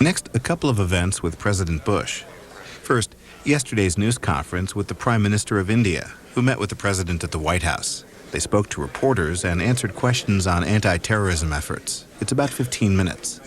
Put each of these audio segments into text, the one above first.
Next, a couple of events with President Bush. First, yesterday's news conference with the Prime Minister of India, who met with the President at the White House. They spoke to reporters and answered questions on anti-terrorism efforts. It's about 15 minutes.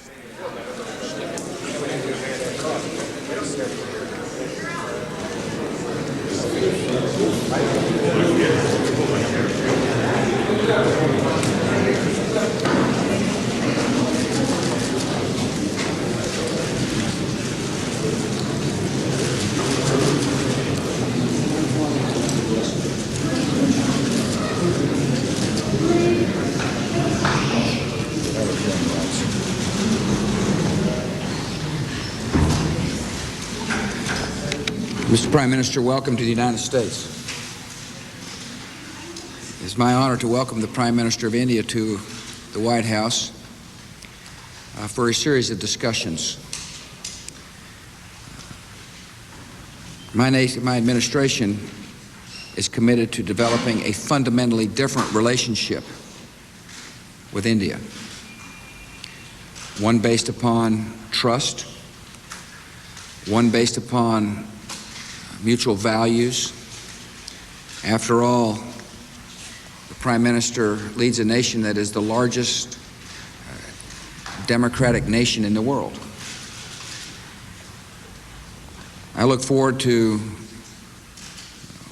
Mr. Prime Minister, welcome to the United States. It is my honor to welcome the Prime Minister of India to the White House for a series of discussions. My administration is committed to developing a fundamentally different relationship with India, one based upon trust, one based upon mutual values. After all, the Prime Minister leads a nation that is the largest democratic nation in the world. I look forward to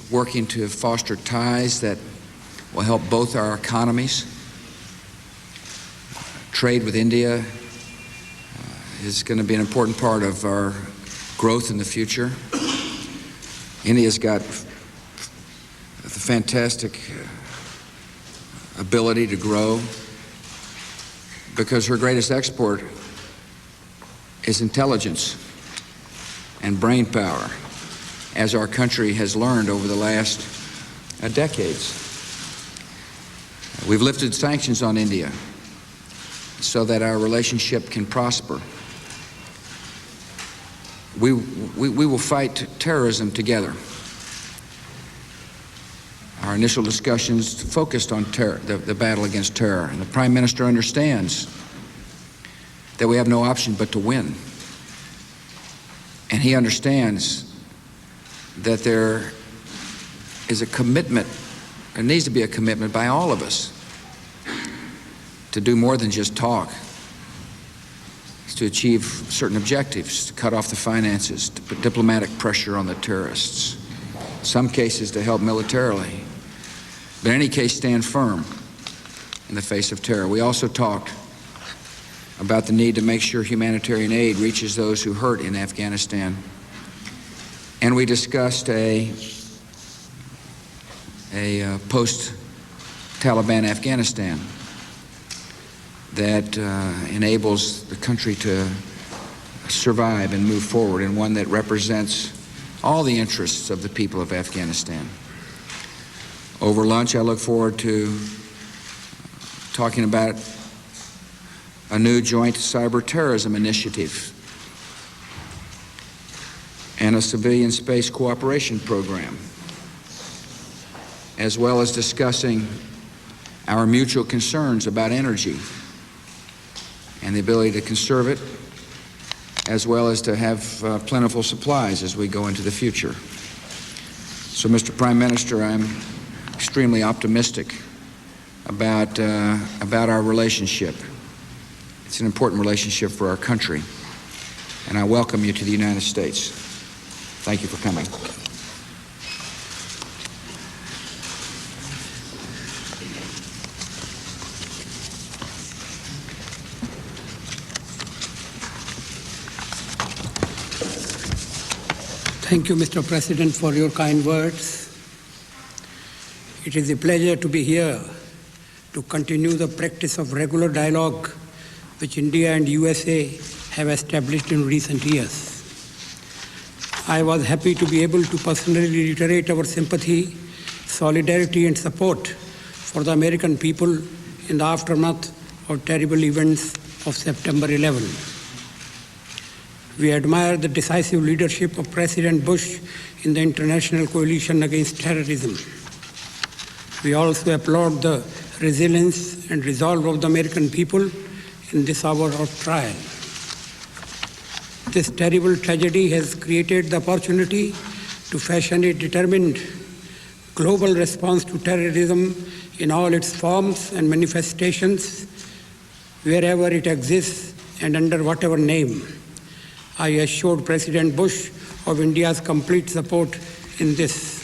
working to foster ties that will help both our economies. Trade with India is going to be an important part of our growth in the future. India's got the fantastic ability to grow because her greatest export is intelligence and brain power, as our country has learned over the last decades. We've lifted sanctions on India so that our relationship can prosper. We will fight terrorism together. Our initial discussions focused on the battle against terror, and the Prime Minister understands that we have no option but to win. And he understands that there is a commitment, there needs to be a commitment by all of us to do more than just talk, to achieve certain objectives, to cut off the finances, to put diplomatic pressure on the terrorists, in some cases to help militarily, but in any case stand firm in the face of terror. We also talked about the need to make sure humanitarian aid reaches those who hurt in Afghanistan, and we discussed a post-Taliban Afghanistan that enables the country to survive and move forward, and one that represents all the interests of the people of Afghanistan. Over lunch, I look forward to talking about a new joint cyber terrorism initiative and a civilian space cooperation program, as well as discussing our mutual concerns about energy and the ability to conserve it, as well as to have plentiful supplies as we go into the future. So, Mr. Prime Minister, I'm extremely optimistic about our relationship. It's an important relationship for our country, and I welcome you to the United States. Thank you for coming. Thank you, Mr. President, for your kind words. It is a pleasure to be here to continue the practice of regular dialogue which India and USA have established in recent years. I was happy to be able to personally reiterate our sympathy, solidarity, and support for the American people in the aftermath of terrible events of September 11. We admire the decisive leadership of President Bush in the international coalition against terrorism. We also applaud the resilience and resolve of the American people in this hour of trial. This terrible tragedy has created the opportunity to fashion a determined global response to terrorism in all its forms and manifestations, wherever it exists and under whatever name. I assured President Bush of India's complete support in this.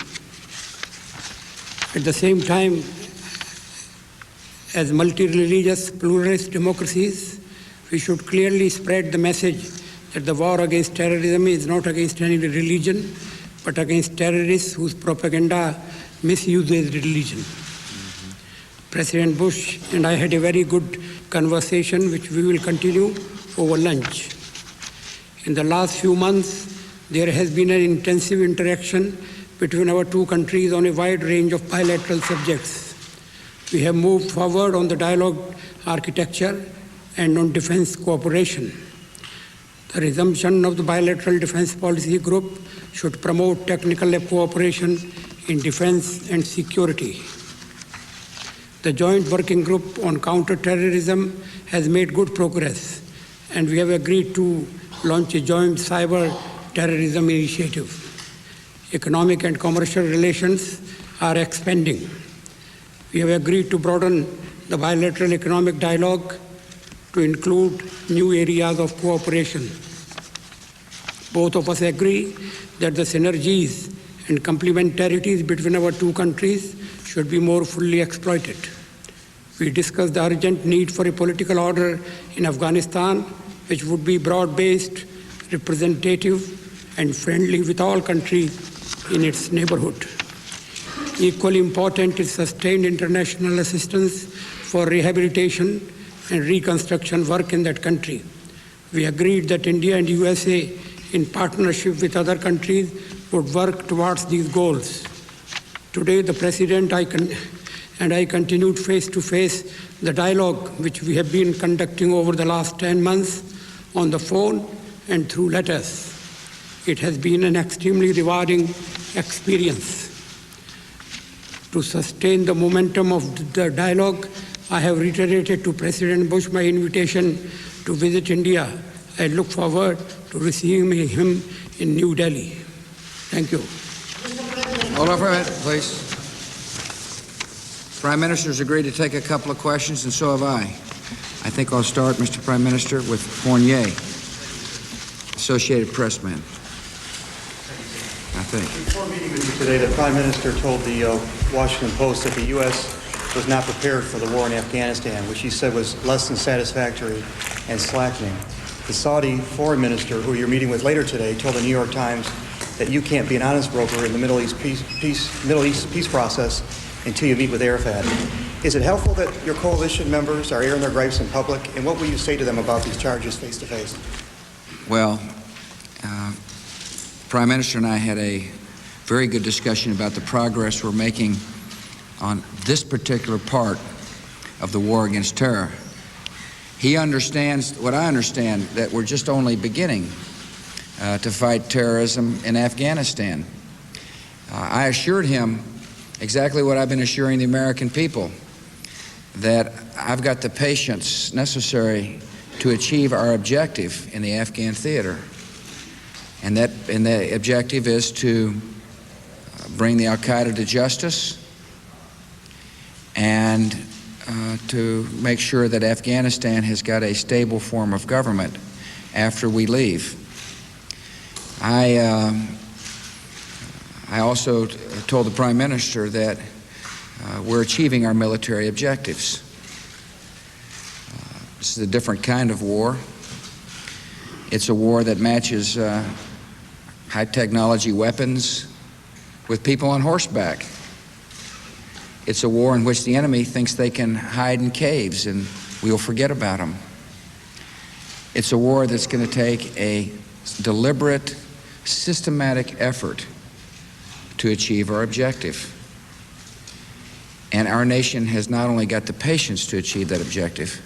At the same time, as multi-religious, pluralist democracies, we should clearly spread the message that the war against terrorism is not against any religion, but against terrorists whose propaganda misuses religion. President Bush and I had a very good conversation, which we will continue over lunch. In the last few months, there has been an intensive interaction between our two countries on a wide range of bilateral subjects. We have moved forward on the dialogue architecture and on defense cooperation. The resumption of the bilateral defense policy group should promote technical cooperation in defense and security. The joint working group on counter-terrorism has made good progress, and we have agreed to launch a joint cyber terrorism initiative. Economic and commercial relations are expanding. We have agreed to broaden the bilateral economic dialogue to include new areas of cooperation. Both of us agree that the synergies and complementarities between our two countries should be more fully exploited. We discussed the urgent need for a political order in Afghanistan, which would be broad-based, representative, and friendly with all countries in its neighborhood. Equally important is sustained international assistance for rehabilitation and reconstruction work in that country. We agreed that India and USA, in partnership with other countries, would work towards these goals. Today, the President and I continued face-to-face the dialogue which we have been conducting over the last 10 months on the phone and through letters. It has been an extremely rewarding experience. To sustain the momentum of the dialogue, I have reiterated to President Bush my invitation to visit India. I look forward to receiving him in New Delhi. Thank you. Hold on for a minute, please. Prime Minister's agreed to take a couple of questions, and so have I. I think I'll start, Mr. Prime Minister, with Fournier, Associated Press man. I think. Before meeting with you today, the Prime Minister told the Washington Post that the U.S. was not prepared for the war in Afghanistan, which he said was less than satisfactory and slackening. The Saudi foreign minister, who you're meeting with later today, told the New York Times that you can't be an honest broker in the Middle East peace process until you meet with Arafat. Is it helpful that your coalition members are airing their gripes in public, and what will you say to them about these charges face to face? Well, Prime Minister and I had a very good discussion about the progress we're making on this particular part of the war against terror. He understands what I understand, that we're just only beginning to fight terrorism in Afghanistan. I assured him exactly what I've been assuring the American people, that I've got the patience necessary to achieve our objective in the Afghan theater. And the objective is to bring the Al-Qaeda to justice and to make sure that Afghanistan has got a stable form of government after we leave. I also told the Prime Minister that we're achieving our military objectives. This is a different kind of war. It's a war that matches high technology weapons with people on horseback. It's a war in which the enemy thinks they can hide in caves and we'll forget about them. It's a war that's going to take a deliberate, systematic effort to achieve our objective. And our nation has not only got the patience to achieve that objective,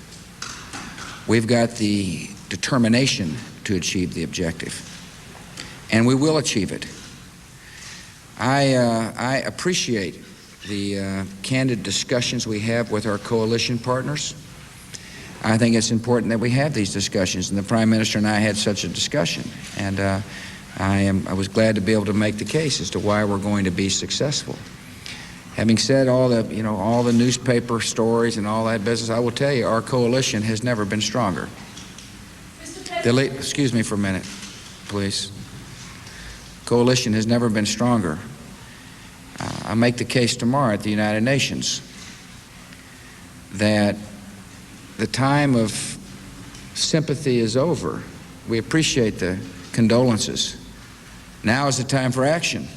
we've got the determination to achieve the objective. And we will achieve it. I appreciate the candid discussions we have with our coalition partners. I think it's important that we have these discussions, and the Prime Minister and I had such a discussion, and I was glad to be able to make the case as to why we're going to be successful. Having said all the newspaper stories and all that business, I will tell you our coalition has never been stronger. Excuse me for a minute, please. Coalition has never been stronger. I'll make the case tomorrow at the United Nations that the time of sympathy is over. We appreciate the condolences. Now is the time for action.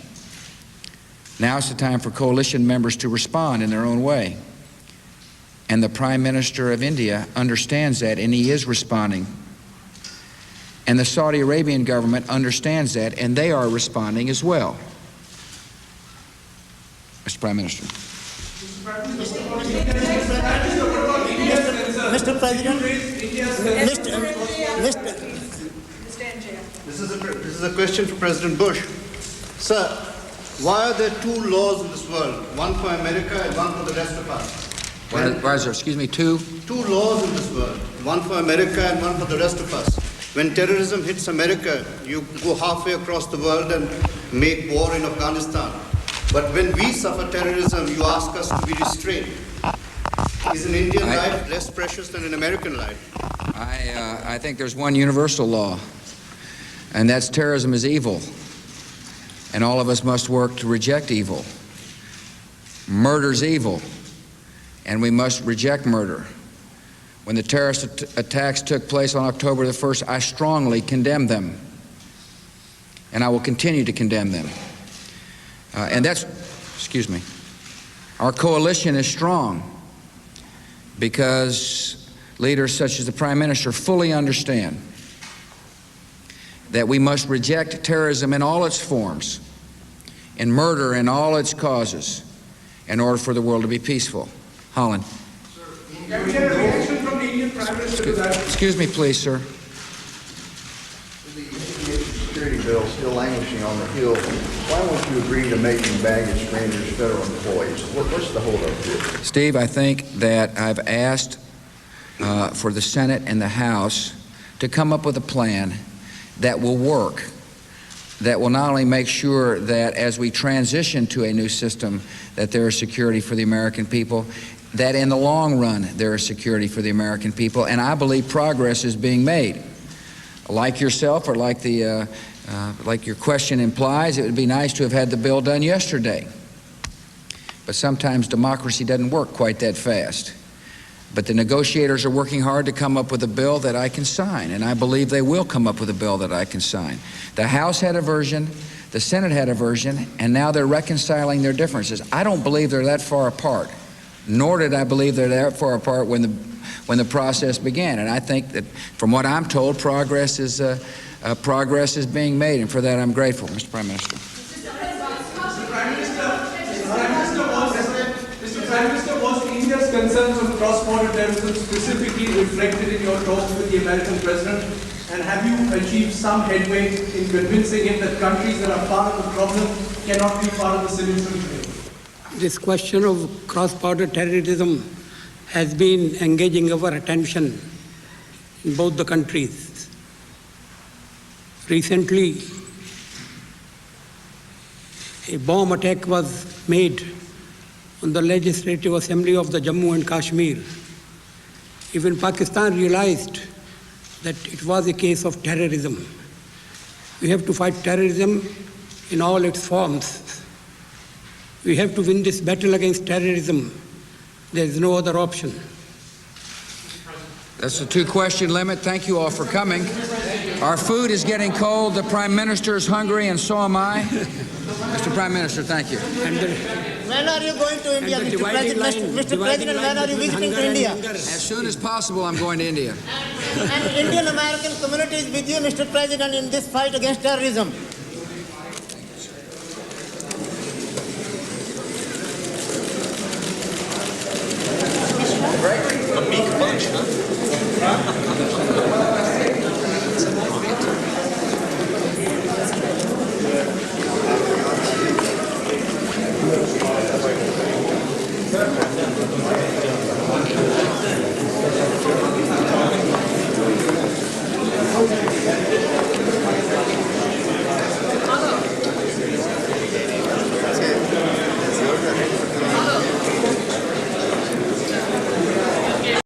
Now is the time for coalition members to respond in their own way. And the Prime Minister of India understands that, and he is responding. And the Saudi Arabian government understands that, and they are responding as well. Mr. Prime Minister. Mr. President, This is a question for President Bush. Sir, why are there two laws in this world, one for America and one for the rest of us? Why is there, excuse me, two laws in this world, one for America and one for the rest of us? When terrorism hits America, you go halfway across the world and make war in Afghanistan. But when we suffer terrorism, you ask us to be restrained. Is an Indian life less precious than an American life? I think there's one universal law, and that's terrorism is evil, and all of us must work to reject evil. Murder's evil, and we must reject murder. When the terrorist attacks took place on October the 1st, I strongly condemned them, and I will continue to condemn them. Our coalition is strong because leaders such as the Prime Minister fully understand that we must reject terrorism in all its forms, and murder in all its causes, in order for the world to be peaceful. Holland. Can we get a reaction from the Indian Prime Minister to that? Excuse me, please, sir. The aviation security bill still languishing on the Hill. Why won't you agree to making baggage strangers federal employees? What's the holdup here? Steve, I think that I've asked for the Senate and the House to come up with a plan that will work, that will not only make sure that as we transition to a new system that there is security for the American people, that in the long run there is security for the American people, and I believe progress is being made. Like yourself, or like your question implies, it would be nice to have had the bill done yesterday. But sometimes democracy doesn't work quite that fast. But the negotiators are working hard to come up with a bill that I can sign, and I believe they will come up with a bill that I can sign. The House had a version, the Senate had a version, and now they're reconciling their differences. I don't believe they're that far apart, nor did I believe they're that far apart when the process began. And I think that, from what I'm told, progress is being made, and for that I'm grateful, Mr. Prime Minister. Mr. Prime Minister, was India's concerns on cross-border terrorism specifically reflected in your talks with the American president? And have you achieved some headway in convincing him that countries that are part of the problem cannot be part of the solution? This question of cross-border terrorism has been engaging our attention in both the countries. Recently, a bomb attack was made on the Legislative Assembly of the Jammu and Kashmir. Even Pakistan realized that it was a case of terrorism. We have to fight terrorism in all its forms. We have to win this battle against terrorism. There is no other option. That's the two-question limit. Thank you all for coming. Our food is getting cold. The Prime Minister is hungry, and so am I. Mr. Prime Minister, thank you. when are you going to India, Mr. President? Mr. President, when are you visiting to India? As soon as possible, I'm going to India. And Indian American community is with you, Mr. President, in this fight against terrorism. A big bunch, huh?